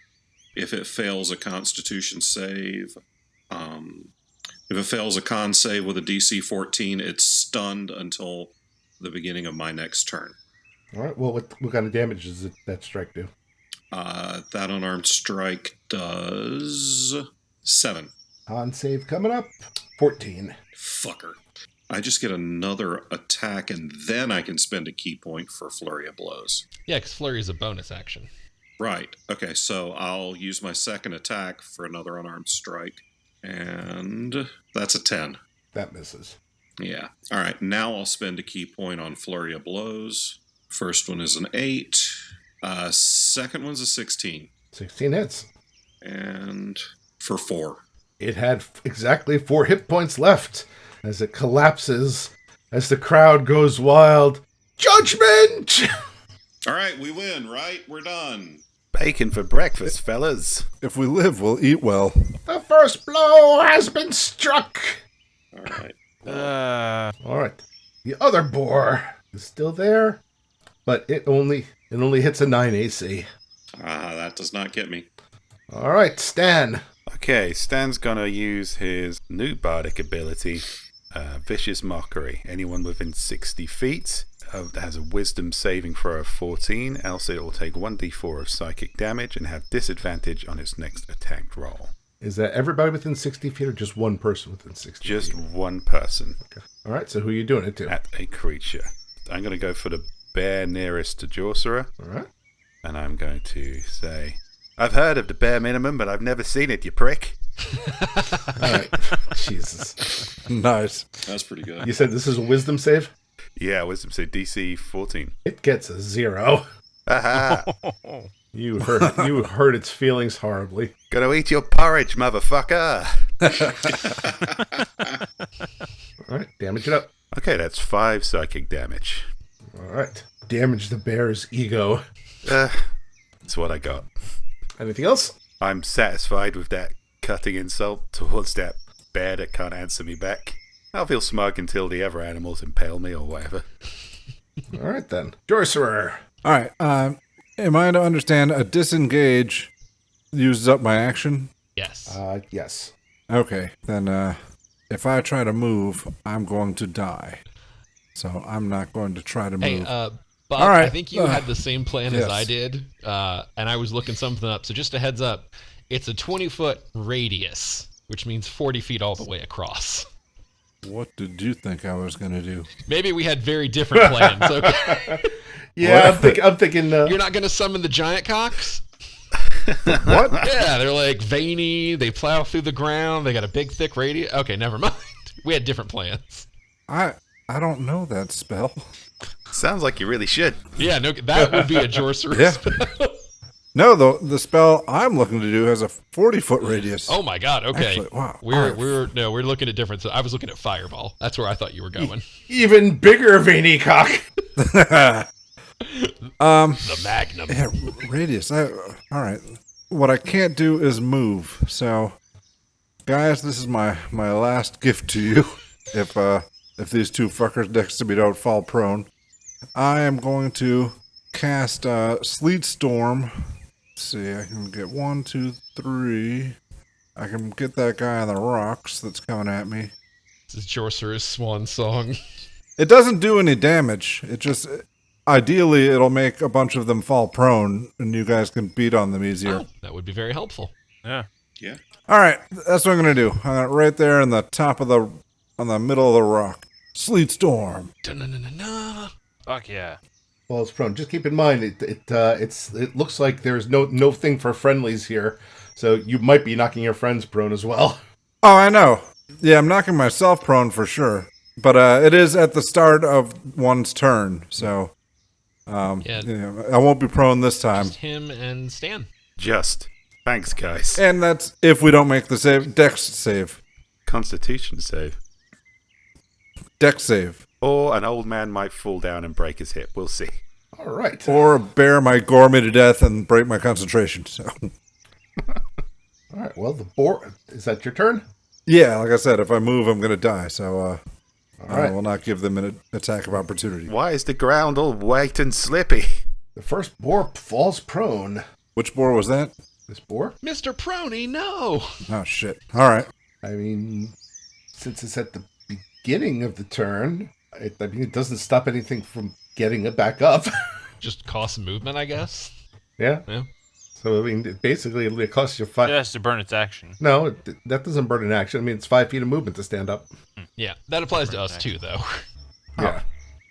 if it fails a Constitution save, if it fails a con save with a DC 14, it's stunned until the beginning of my next turn. All right. Well, what kind of damage does that strike do? That unarmed strike does 7. On save coming up. 14. Fucker. I just get another attack, and then I can spend a key point for Flurry of Blows. Yeah, because Flurry is a bonus action. Right. Okay, so I'll use my second attack for another unarmed strike, and that's a 10. That misses. Yeah. All right, now I'll spend a key point on Flurry of Blows. First one is an 8. Second one's a 16. 16 hits. And for 4. It had exactly 4 hit points left as it collapses, as the crowd goes wild. Judgment! All right, we win, right? We're done. Bacon for breakfast, fellas. If we live, we'll eat well. The first blow has been struck. All right. All right. The other boar is still there, but it only hits a 9 AC. That does not get me. All right, Stan. Okay, Stan's gonna use his new bardic ability, Vicious Mockery. Anyone within 60 feet has a wisdom saving throw of 14, else it will take 1d4 of psychic damage and have disadvantage on its next attack roll. Is that everybody within 60 feet or just one person within 60 Just feet? one person. Okay. All right, so who are you doing it to? At a creature. I'm going to go for the bear nearest to Jorcerer, All right. and I'm going to say, I've heard of the bare minimum, but I've never seen it, you prick. All right. Jesus. Nice. That's pretty good. You said this is a wisdom save? Yeah, wisdom save DC 14. It gets a 0. Aha! You hurt its feelings horribly. Gonna eat your porridge, motherfucker! All right, damage it up. Okay, that's 5 psychic damage. All right. Damage the bear's ego. That's what I got. Anything else? I'm satisfied with that cutting insult towards that bear that can't answer me back. I'll feel smug until the other animals impale me or whatever. All right, then. Jorcerer. All right. Am I to understand a disengage uses up my action? Yes. Yes. Okay. Then if I try to move, I'm going to die. So I'm not going to try to Hey, move. Bob, All right. I think you had the same plan as yes. I did, and I was looking something up. So just a heads up, it's a 20-foot radius, which means 40 feet all the way across. What did you think I was going to do? Maybe we had very different plans. Okay, Yeah, I'm thinking. you're not going to summon the giant cocks? What? Yeah, they're like veiny. They plow through the ground. They got a big, thick radius. Okay, never mind. We had different plans. I don't know that spell. Sounds like you really should. Yeah, no, that would be a Jorcerer Yeah. spell. No, the spell I'm looking to do has a 40-foot radius. Oh my God. Okay, Actually, wow. we're looking at different. So I was looking at Fireball. That's where I thought you were going. Even bigger veiny cock. The Magnum. Yeah, radius. All right. What I can't do is move. So, guys, this is my last gift to you. If these two fuckers next to me don't fall prone, I am going to cast Sleet Storm. Let's see, I can get 1, 2, 3. I can get that guy on the rocks that's coming at me. This is Jorcerer's swan song. It doesn't do any damage. It just, ideally, it'll make a bunch of them fall prone, and you guys can beat on them easier. Oh, that would be very helpful. Yeah. Yeah. All right, that's what I'm gonna do. I'm gonna, right there in the top of on the middle of the rock. Sleet Storm. Da-na-na-na-na. Fuck yeah. Well, it's prone. Just keep in mind, it looks like there's no thing for friendlies here, so you might be knocking your friends prone as well. Oh, I know. Yeah, I'm knocking myself prone for sure. But it is at the start of one's turn, so Yeah. I won't be prone this time. Just him and Stan. Just. Thanks, guys. And that's if we don't make the save. Dex save. Constitution save. Dex save. Or an old man might fall down and break his hip. We'll see. All right. Or a bear might gore me to death and break my concentration. So, All right. Well, the boar. Is that your turn? yeah, like I said, if I move, I'm gonna die. So All I right. will not give them an attack of opportunity. Why is the ground all wet and slippy? The first boar falls prone. Which boar was that? This boar? Mr. Prony, no! Oh shit! All right. I mean, since it's at the beginning of the turn, it doesn't stop anything from getting it back up. Just cost movement, I guess. Yeah. Yeah. So, I mean, basically, it costs you 5. It has to burn its action. No, that doesn't burn an action. I mean, it's 5 feet of movement to stand up. Yeah, that applies to us too, though. Yeah.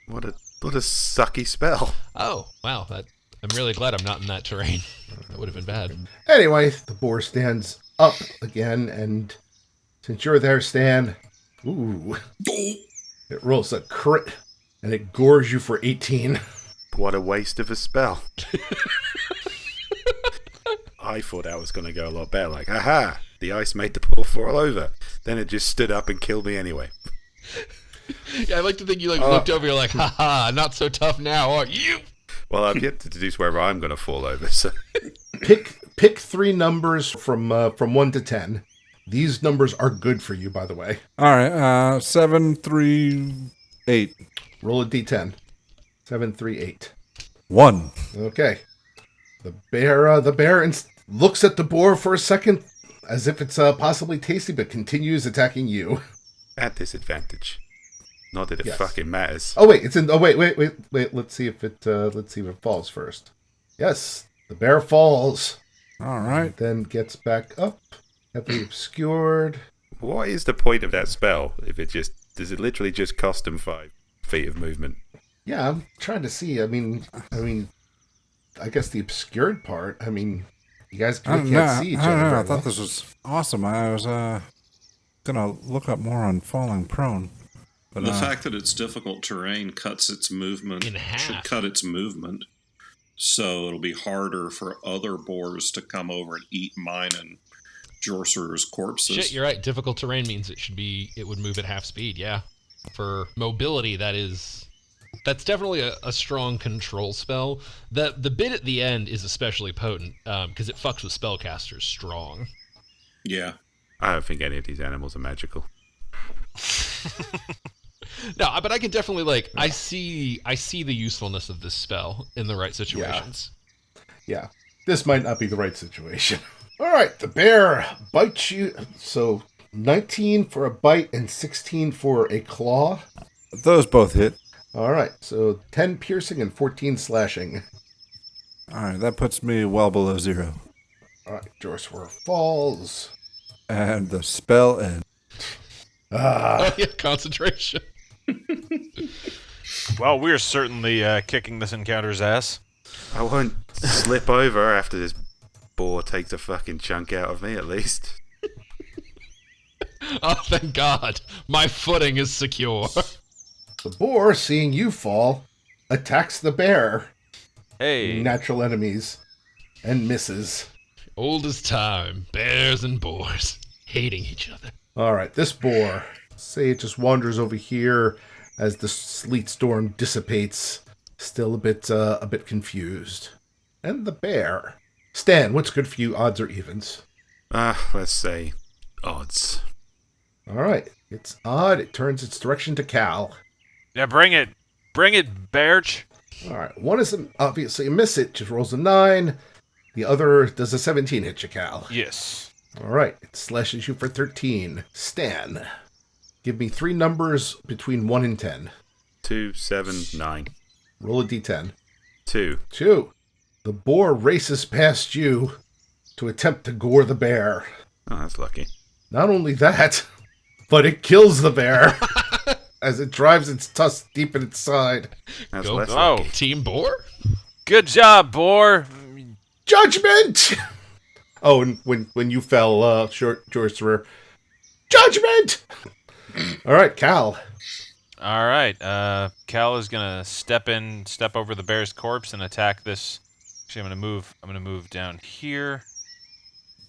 What a sucky spell. Oh, wow. I'm really glad I'm not in that terrain. That would have been bad. Anyway, the boar stands up again, and since you're there, Stan, ooh, it rolls a crit, and it gores you for 18. What a waste of a spell. I thought that was going to go a lot better. Like, aha, the ice made the poor fall over. Then it just stood up and killed me anyway. Yeah, I like to think you looked over, you're like, haha, not so tough now, are you? Well, I've yet to deduce whether I'm going to fall over, so... Pick 3 numbers from 1 to 10. These numbers are good for you, by the way. All right. 7, 3, 8. Roll a d10. 7, 3, 8. 1. Okay. The bear looks at the boar for a second, as if it's possibly tasty, but continues attacking you. At disadvantage. Not that it Yes. fucking matters. Oh wait, it's in. Oh wait. Let's see if it. Let's see if it falls first. Yes, the bear falls. All right. Then gets back up, heavily obscured. What is the point of that spell? If it just does it literally just cost him 5 feet of movement? Yeah, I'm trying to see. I mean, I guess the obscured part. I mean, you guys can't see each I don't other. know. I very thought well. this was awesome. I was gonna look up more on falling prone. But The fact that it's difficult terrain cuts its movement. In half. Should cut its movement. So it'll be harder for other boars to come over and eat mine and Jorcer's corpses. Shit, you're right. Difficult terrain means it would move at half speed. Yeah, for mobility, that's definitely a strong control spell. The bit at the end is especially potent because it fucks with spellcasters strong. Yeah. I don't think any of these animals are magical. No, but I can definitely I see the usefulness of this spell in the right situations. Yeah, this might not be the right situation. All right, the bear bites you. So 19 for a bite and 16 for a claw. those both hit. All right, so 10 piercing and 14 slashing. All right, that puts me well below 0. All right, Jorcewer falls. And the spell ends. Oh, yeah, concentration. Well, we're certainly kicking this encounter's ass. I won't slip over after this boar takes a fucking chunk out of me, at least. Oh, thank God. My footing is secure. The boar, seeing you fall, attacks the bear. Hey. Natural enemies. And misses. Old as time. Bears and boars. Hating each other. All right, this boar, say it just wanders over here as the sleet storm dissipates, still a bit confused. And the bear. Stan, what's good for you, odds or evens? Let's say odds. All right, it's odd. It turns its direction to Cal. Yeah, bring it. Bring it, Berch. All right, one is obviously a miss. It just rolls a 9. The other does a 17 hit you, Cal. Yes. All right, it slashes you for 13. Stan, give me 3 numbers between 1 and 10. 2, 7, 9. Roll a d10. 2. 2. The boar races past you to attempt to gore the bear. Oh, that's lucky. Not only that, but it kills the bear as it drives its tusks deep in its side. That's Go, less Oh. lucky. Team boar? Good job, boar. Judgment! Oh, and when you fell, Sorcerer. Judgment! All right, Cal. All right. Cal is gonna step over the bear's corpse and attack this. Actually, I'm gonna move down here.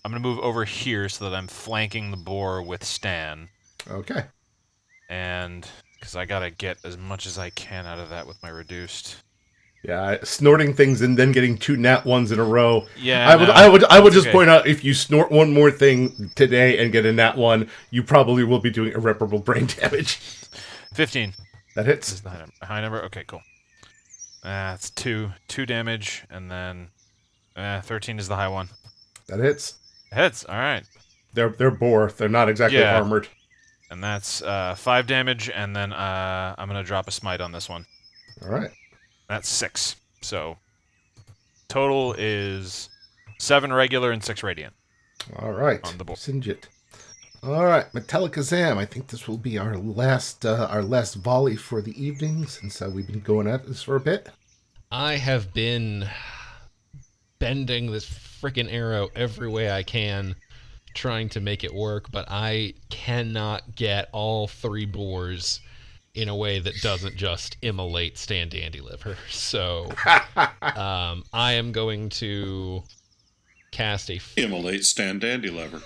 I'm gonna move over here so that I'm flanking the boar with Stan, Okay. and because I gotta get as much as I can out of that with my reduced. Yeah, snorting things and then getting 2 nat 1s in a row. Yeah, I would that's just okay. point out, if you snort one more thing today and get a nat 1, you probably will be doing irreparable brain damage. 15. That This hits. is the high number. Okay, cool. That's 2 damage, and then 13 is the high one. That hits. Hits. All right. They're boar. They're not exactly Yeah. armored. And that's 5 damage, and then I'm gonna drop a smite on this one. All right. That's 6. So total is 7 regular and 6 radiant. All right. On the board. Singe it. All right, Metallica Zam. I think this will be our last volley for the evening, since we've been going at this for a bit. I have been bending this freaking arrow every way I can, trying to make it work, but I cannot get all 3 boars in a way that doesn't just immolate Stan Dandyliver. So I am going to cast a... Immolate Stan Dandylever.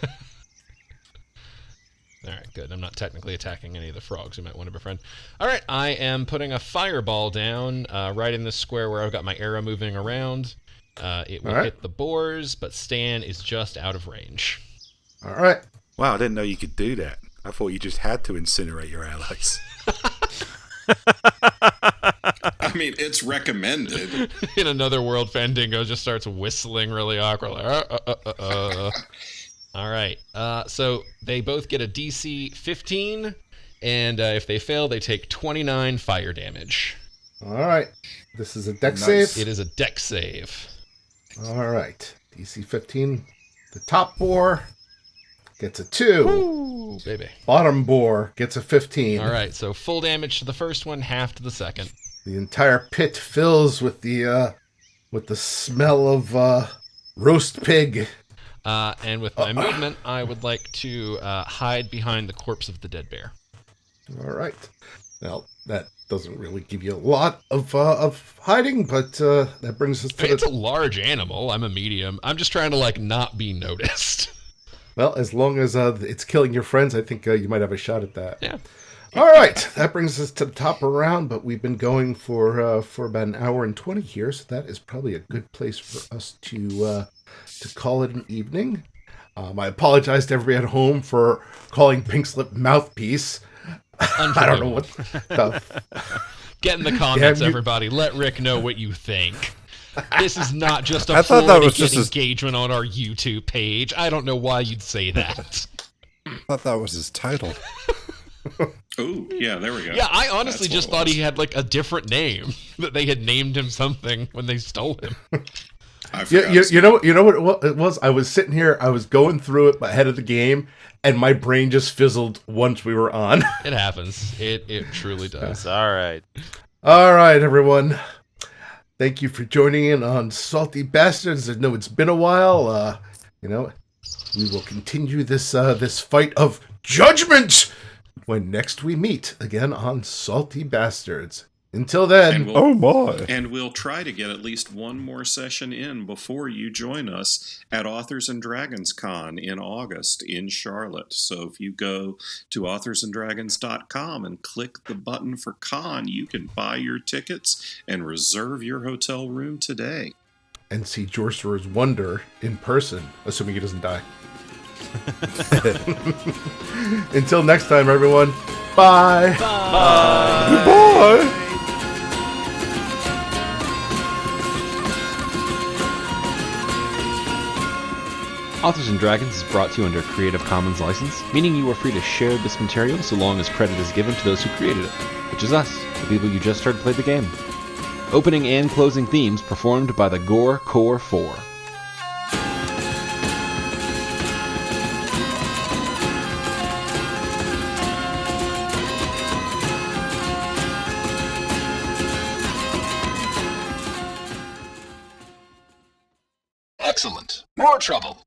All right, good. I'm not technically attacking any of the frogs who might want to befriend. All right, I am putting a fireball down right in this square where I've got my arrow moving around. It will All right. hit the boars, but Stan is just out of range. All right. Wow, I didn't know you could do that. I thought you just had to incinerate your allies. I mean, it's recommended. In another world, Fandango just starts whistling really awkwardly. All right. So they both get a DC 15, and if they fail, they take 29 fire damage. All right. This is a deck Nice. save. It is a deck save. All right. DC 15. The top boar gets a 2. Ooh, baby. Bottom boar gets a 15. All right. So full damage to the first one, half to the second. The entire pit fills with the smell of roast pig. And with my movement, I would like to hide behind the corpse of the dead bear. All right. Now that doesn't really give you a lot of hiding, but that brings us to It's a large animal. I'm a medium. I'm just trying to not be noticed. well, as long as it's killing your friends, I think you might have a shot at that. Yeah. All right, that brings us to the top of the round, but we've been going for about an hour and 20 here, so that is probably a good place for us to call it an evening. I apologize to everybody at home for calling Pink Slip mouthpiece. I don't know what the Get in the comments, Yeah, everybody. Let Rick know what you think. This is not just a I thought that was Florida just Kid his- engagement on our YouTube page. I don't know why you'd say that. I thought that was his title. Oh, yeah, there we go. Yeah, I honestly That's just what it thought was. he had a different name, that they had named him something when they stole him. I forgot you know what it was? I was sitting here, I was going through it ahead of the game, and my brain just fizzled once we were on. It happens. It truly does. It's all right. All right, everyone. Thank you for joining in on Salty Bastards. I know it's been a while. We will continue this fight of judgment when next we meet again on Salty Bastards. Until then, And we'll, Oh my. and we'll try to get at least one more session in before you join us at Authors and Dragons Con in August in Charlotte. So if you go to authorsanddragons.com and click the button for con, you can buy your tickets and reserve your hotel room today. and see Jorcer's Wonder in person, assuming he doesn't die. Until next time, everyone. Bye. Goodbye. Authors and Dragons is brought to you under a Creative Commons license, meaning you are free to share this material so long as credit is given to those who created it, which is us, the people you just heard play the game. Opening and closing themes performed by the Gore Core 4. Excellent. More trouble.